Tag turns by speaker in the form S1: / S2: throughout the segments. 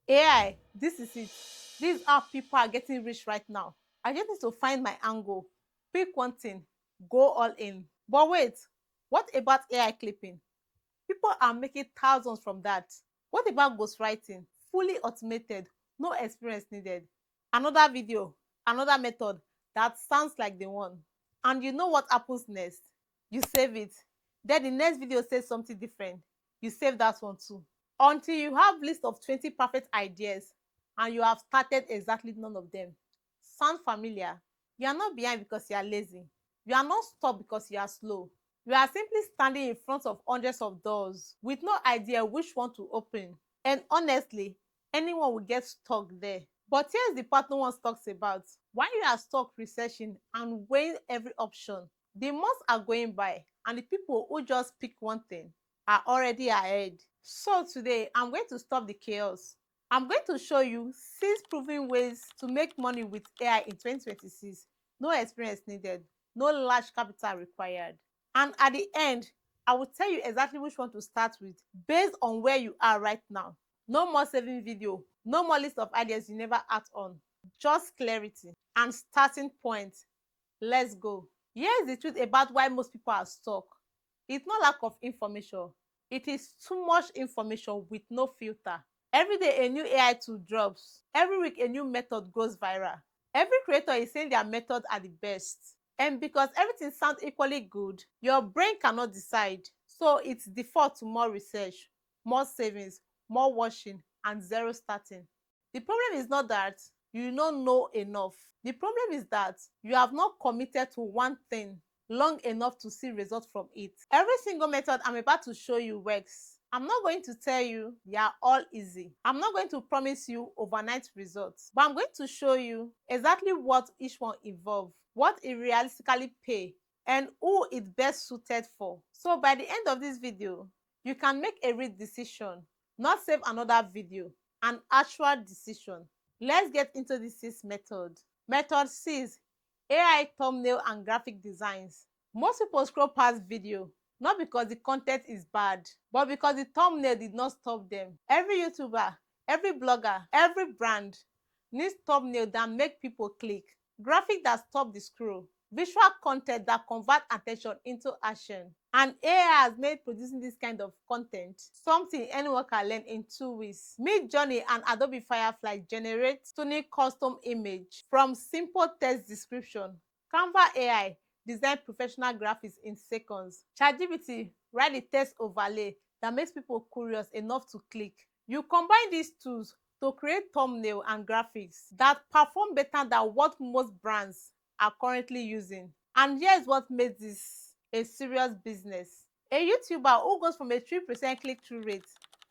S1: AI, this is it. This is how people are getting rich right now. I just need to find my angle, pick one thing, go all in. But wait, what about AI clipping? People are making thousands from that. What about ghostwriting? Fully automated, no experience needed. Another video, another method that sounds like the one. And you know what happens next? You save it. Then the next video says something different. You save that one too. Until you have list of 20 perfect ideas and you have started exactly none of them. Sound familiar? You are not behind because you are lazy. You are not stuck because you are slow. You are simply standing in front of hundreds of doors with no idea which one to open. And honestly, anyone will get stuck there. But here's the part no one talks about. While you are stuck researching and weighing every option, the months are going by and the people who just pick one thing are already ahead. So today, I'm going to stop the chaos. I'm going to show you 6 proven ways to make money with AI in 2026. No experience needed, no large capital required. And at the end, I will tell you exactly which one to start with based on where you are right now. No more saving video, no more list of ideas you never act on. Just clarity and starting point. Let's go. Here's the truth about why most people are stuck. It's not lack of information. It is too much information with no filter. Every day a new AI tool drops. Every week a new method goes viral. Every creator is saying their method are the best. And because everything sounds equally good, your brain cannot decide. So it's default to more research, more savings, more watching, and zero starting. The problem is not that you don't know enough. The problem is that you have not committed to one thing long enough to see results from it. Every single method I'm about to show you works. I'm not going to tell you they are all easy. I'm not going to promise you overnight results, but I'm going to show you exactly what each one involves, what it realistically pay, and who it's best suited for. So by the end of this video, you can make a real decision, not save another video, an actual decision. Let's get into this 6 method. Method 6: AI thumbnail and graphic designs. Most people scroll past video not because the content is bad, but because the thumbnail did not stop them. Every YouTuber, every blogger, every brand needs thumbnail that make people click, graphic that stop the scroll, visual content that convert attention into action. And AI has made producing this kind of content something anyone can learn in 2 weeks. Midjourney and Adobe Firefly generate stunning custom image from simple text description. Canva AI design professional graphics in seconds. ChatGPT write the text overlay that makes people curious enough to click. You combine these tools to create thumbnail and graphics that perform better than what most brands are currently using. And here's what makes this a serious business. A YouTuber who goes from a 3% click-through rate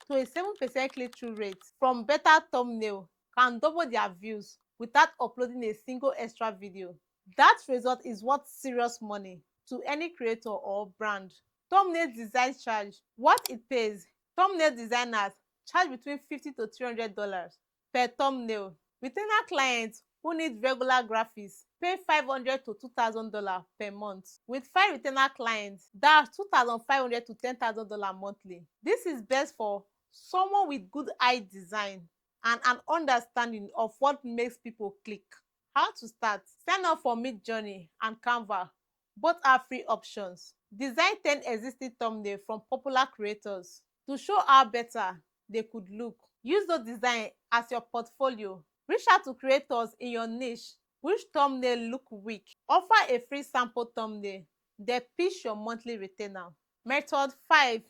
S1: to a 7% click-through rate from better thumbnail can double their views without uploading a single extra video. That result is worth serious money to any creator or brand. Thumbnail design charge. What it pays: thumbnail designers charge between $50 to $300 per thumbnail. Retainer clients who need regular graphics pay $500 to $2,000 per month. With 5 retainer clients, that's $2,500 to $10,000 monthly. This is best for someone with good eye design and an understanding of what makes people click. How to start? Sign up for Midjourney and Canva. Both are free options. Design 10 existing thumbnails from popular creators to show how better they could look. Use those designs as your portfolio. Reach out to creators in your niche which thumbnail look weak. Offer a free sample thumbnail, then pitch your monthly retainer. Method 5: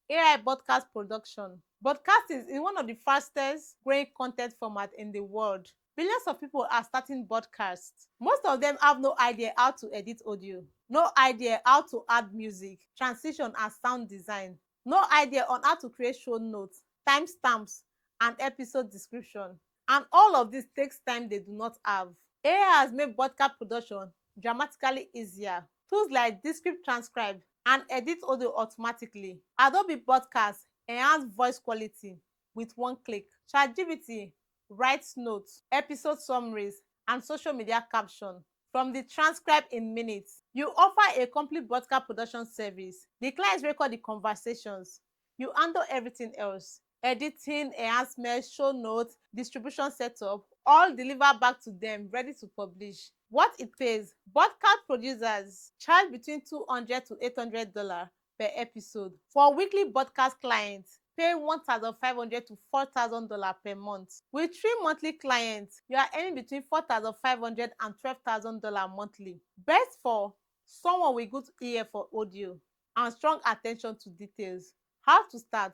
S1: AI broadcast production. Broadcasting is one of the fastest growing content formats in the world. Billions of people are starting podcasts. Most of them have no idea how to edit audio, no idea how to add music, transition and sound design, no idea on how to create show notes, timestamps, and episode description. And all of this takes time they do not have. AI has made podcast production dramatically easier. Tools like Descript Transcribe and edit audio automatically. Adobe Podcast enhance voice quality with one click. ChatGPT writes notes, episode summaries, and social media caption from the transcribe in minutes. You offer a complete broadcast production service. The clients record the conversations. You handle everything else. editing, enhancement, show notes, distribution setup, all delivered back to them ready to publish. What it pays: podcast producers charge between $200 to $800 per episode. For weekly podcast clients, pay $1,500 to $4,000 per month. With 3 monthly clients, you are earning between $4,500 and $12,000 monthly. Best for someone with good ear for audio and strong attention to details. How to start: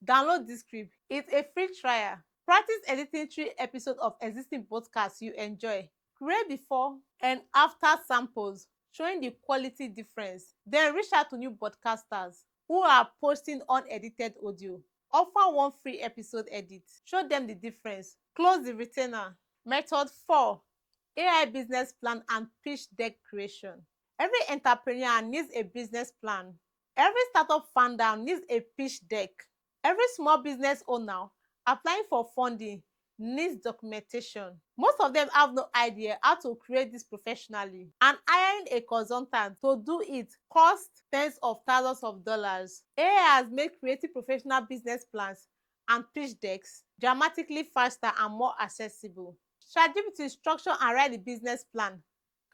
S1: download this script. It's a free trial. Practice editing 3 episodes of existing podcasts you enjoy. Create before and after samples showing the quality difference. Then reach out to new podcasters who are posting unedited audio. Offer one free episode edit. Show them the difference. Close the retainer. Method 4: AI business plan and pitch deck creation. Every entrepreneur needs a business plan. Every startup founder needs a pitch deck. Every small business owner applying for funding needs documentation. Most of them have no idea how to create this professionally, and hiring a consultant to do it costs tens of thousands of dollars. AI has made creating professional business plans and pitch decks dramatically faster and more accessible. ChatGPT structure and write the business plan.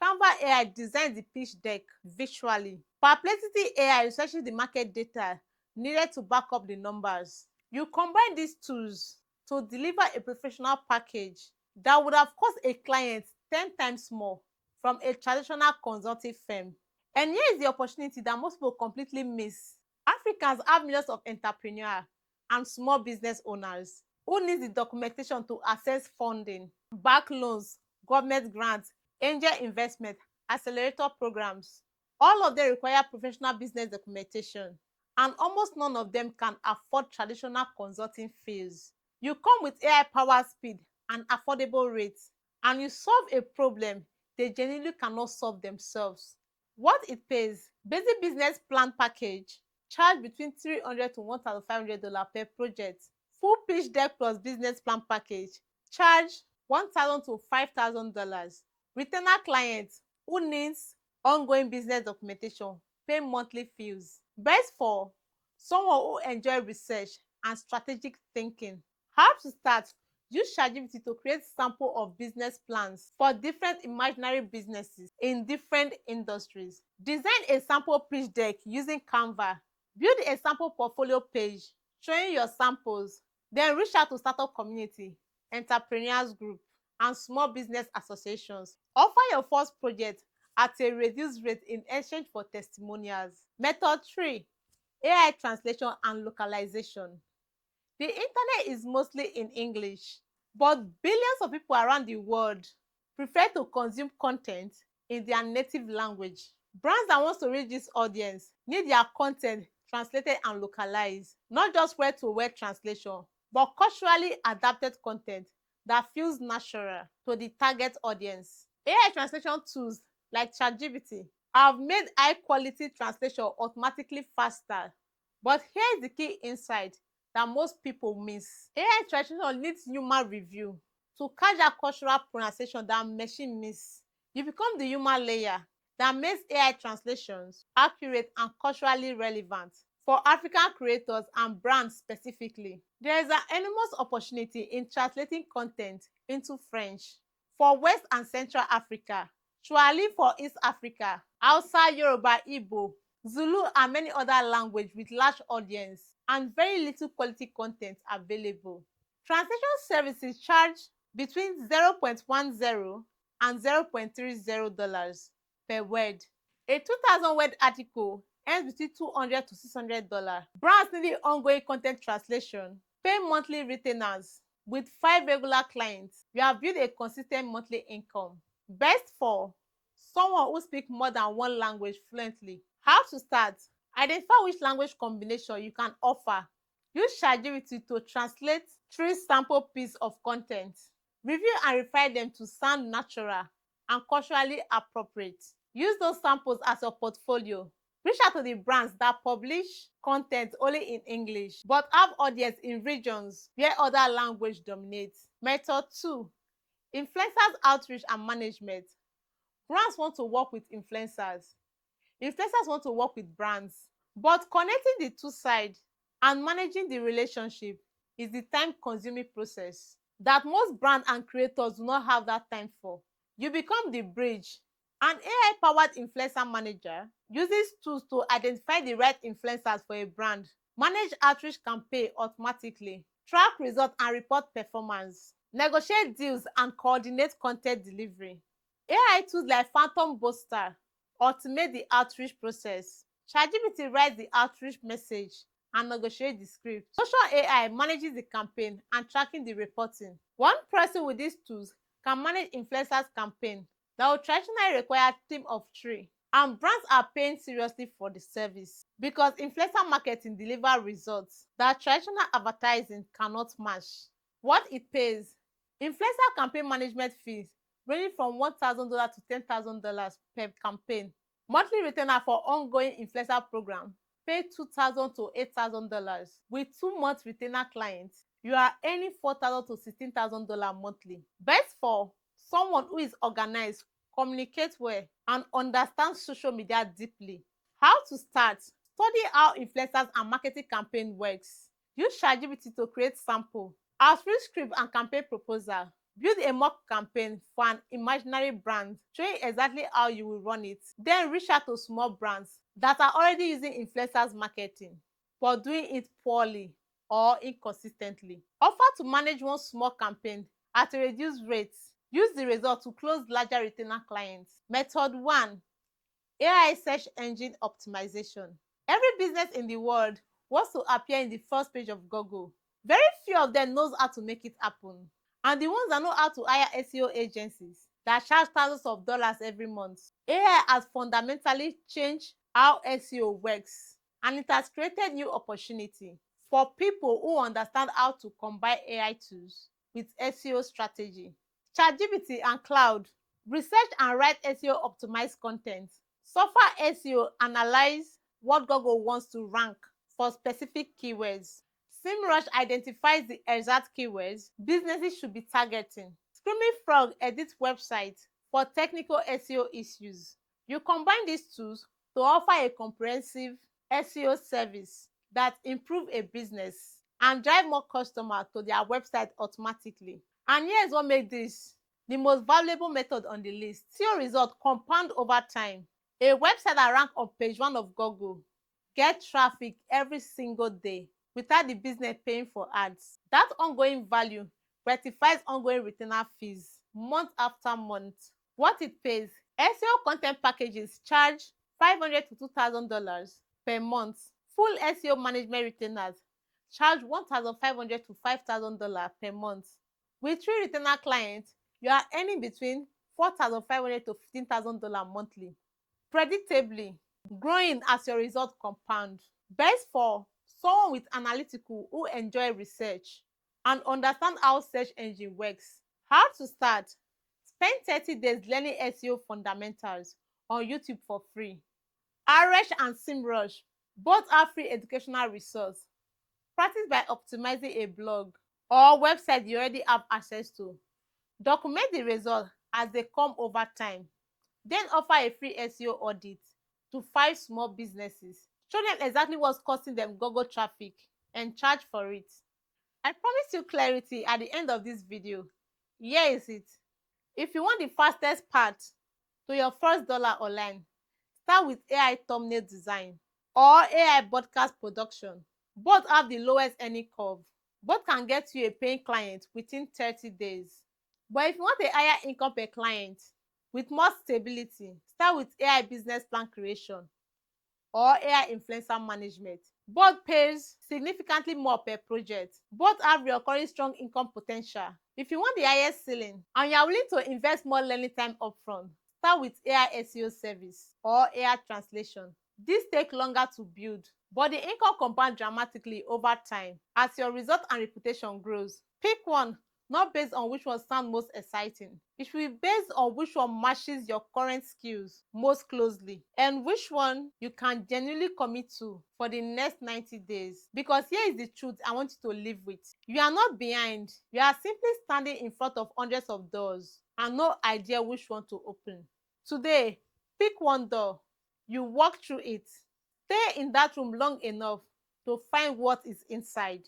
S1: Canva AI designs the pitch deck visually. Perplexity AI researches the market data needed to back up the numbers. You combine these tools to deliver a professional package that would have cost a client 10 times more from a traditional consulting firm. And here is the opportunity that most people completely miss. Africans have millions of entrepreneurs and small business owners who need the documentation to access funding, back loans, government grants, angel investment, accelerator programs. All of them require professional business documentation, and almost none of them can afford traditional consulting fees. You come with AI power speed and affordable rates, and you solve a problem they genuinely cannot solve themselves. What it pays: basic business plan package, charge between $300 to $1,500 per project. Full pitch deck plus business plan package, charge $1,000 to $5,000. Retainer clients who needs ongoing business documentation pay monthly fees. Best for someone who enjoy research and strategic thinking. How to start: use ChatGPT to create sample of business plans for different imaginary businesses in different industries. Design a sample pitch deck using Canva. Build a sample portfolio page showing your samples. Then reach out to startup community, entrepreneurs group, and small business associations. Offer your first project at a reduced rate in exchange for testimonials. Method 3: AI translation and localization. The internet is mostly in English, but billions of people around the world prefer to consume content in their native language. Brands that want to reach this audience need their content translated and localized, not just word-to-word translation, but culturally adapted content that feels natural to the target audience. AI translation tools like ChatGPT have made high-quality translation automatically faster. But here is the key insight that most people miss. AI translation needs human review to catch that cultural pronunciation that machine miss. You become the human layer that makes AI translations accurate and culturally relevant for African creators and brands specifically. There is an enormous opportunity in translating content into French for West and Central Africa, Swahili for East Africa, Hausa, Yoruba, Igbo, Zulu, and many other languages with large audience and very little quality content available. Translation services charge between $0.10 and $0.30 per word. A 2,000 word article earns between $200 to $600. Brands needing ongoing content translation pay monthly retainers. With 5 regular clients, you have built a consistent monthly income. Best for someone who speaks more than one language fluently. How to start: identify which language combination you can offer. Use ChatGPT to translate 3 sample pieces of content. Review and refine them to sound natural and culturally appropriate. Use those samples as your portfolio. Reach out to the brands that publish content only in English but have audience in regions where other language dominates. Method 2: influencers outreach and management. Brands want to work with influencers. Influencers want to work with brands. But connecting the two sides and managing the relationship is the time-consuming process that most brands and creators do not have that time for. You become the bridge. An AI-powered influencer manager uses tools to identify the right influencers for a brand, manage outreach campaign automatically, track results and report performance, negotiate deals and coordinate content delivery. AI tools like Phantom Booster automate the outreach process. ChatGPT writes the outreach message and negotiate the script. Social AI manages the campaign and tracking the reporting. One person with these tools can manage influencers' campaign that would traditionally require a team of 3. And brands are paying seriously for the service because influencer marketing delivers results that traditional advertising cannot match. What it pays: influencer campaign management fees ranging from $1,000 to $10,000 per campaign. Monthly retainer for ongoing influencer program pay $2,000 to $8,000. With 2 month retainer clients, you are earning $4,000 to $16,000 monthly. Best for someone who is organized, communicates well, and understands social media deeply. How to start: study how influencers and marketing campaign works. Use ChatGPT to create sample, outreach script and campaign proposal. Build a mock campaign for an imaginary brand, showing exactly how you will run it. Then reach out to small brands that are already using influencers marketing but doing it poorly or inconsistently. Offer to manage one small campaign at a reduced rate. Use the result to close larger retainer clients. Method 1: AI search engine optimization. Every business in the world wants to appear in the first page of Google. Very few of them knows how to make it happen. And the ones that know how to hire SEO agencies that charge thousands of dollars every month. AI has fundamentally changed how SEO works, and it has created new opportunity for people who understand how to combine AI tools with SEO strategy. ChatGPT and cloud research and write SEO optimized content. Software SEO analyze what Google wants to rank for specific keywords. SEMrush identifies the exact keywords businesses should be targeting. Screaming Frog edits websites for technical SEO issues. You combine these tools to offer a comprehensive SEO service that improve a business and drive more customers to their website automatically. And here's what makes this the most valuable method on the list. SEO results compound over time. A website that ranks on page 1 of Google get traffic every single day without the business paying for ads. That ongoing value rectifies ongoing retainer fees month after month. What it pays: SEO content packages charge $500 to $2,000 per month. Full SEO management retainers charge $1,500 to $5,000 per month. With 3 retainer clients, you are earning between $4,500 to $15,000 monthly. Predictably growing as your results compound. Best for someone with analytical who enjoy research and understand how search engine works. How to start: spend 30 days learning SEO fundamentals on YouTube for free. Ahrefs and SEMrush both have free educational resource. Practice by optimizing a blog or website you already have access to. Document the results as they come over time. Then offer a free SEO audit to 5 small businesses. Show them exactly what's costing them Google traffic and charge for it. I promise you clarity at the end of this video. Here is it. If you want the fastest path to your first dollar online, start with AI thumbnail design or AI broadcast production. Both have the lowest earning curve. Both can get you a paying client within 30 days. But if you want a higher income per client with more stability, start with AI business plan creation or AI influencer management. Both pays significantly more per project. Both have recurring strong income potential. If you want the highest ceiling and you are willing to invest more learning time upfront, start with AI SEO service or AI translation. This take longer to build, but the income compound dramatically over time as your result and reputation grows. Pick one, not based on which one sounds most exciting. It should be based on which one matches your current skills most closely and which one you can genuinely commit to for the next 90 days. Because here is the truth I want you to live with. You are not behind. You are simply standing in front of hundreds of doors and no idea which one to open. Today, pick one door. You walk through it. Stay in that room long enough to find what is inside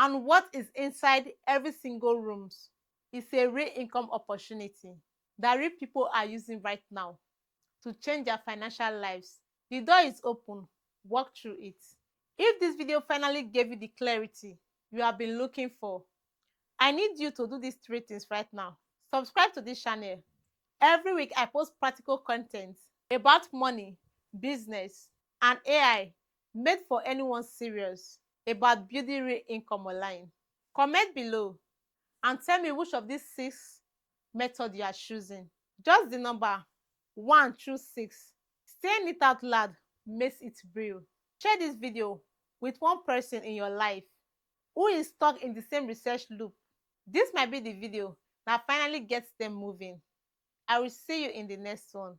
S1: and what is inside every single rooms is a real income opportunity that real people are using right now to change their financial lives. The door is open. Walk through it. If this video finally gave you the clarity you have been looking for, I need you to do these three things right now. Subscribe to this channel. Every week I post practical content about money, business, and AI made for anyone serious about building real income online. Comment below and tell me which of these 6 methods you are choosing. Just the number 1 through 6. Saying it out loud makes it real. Share this video with one person in your life who is stuck in the same research loop. This might be the video that finally gets them moving. I will see you in the next one.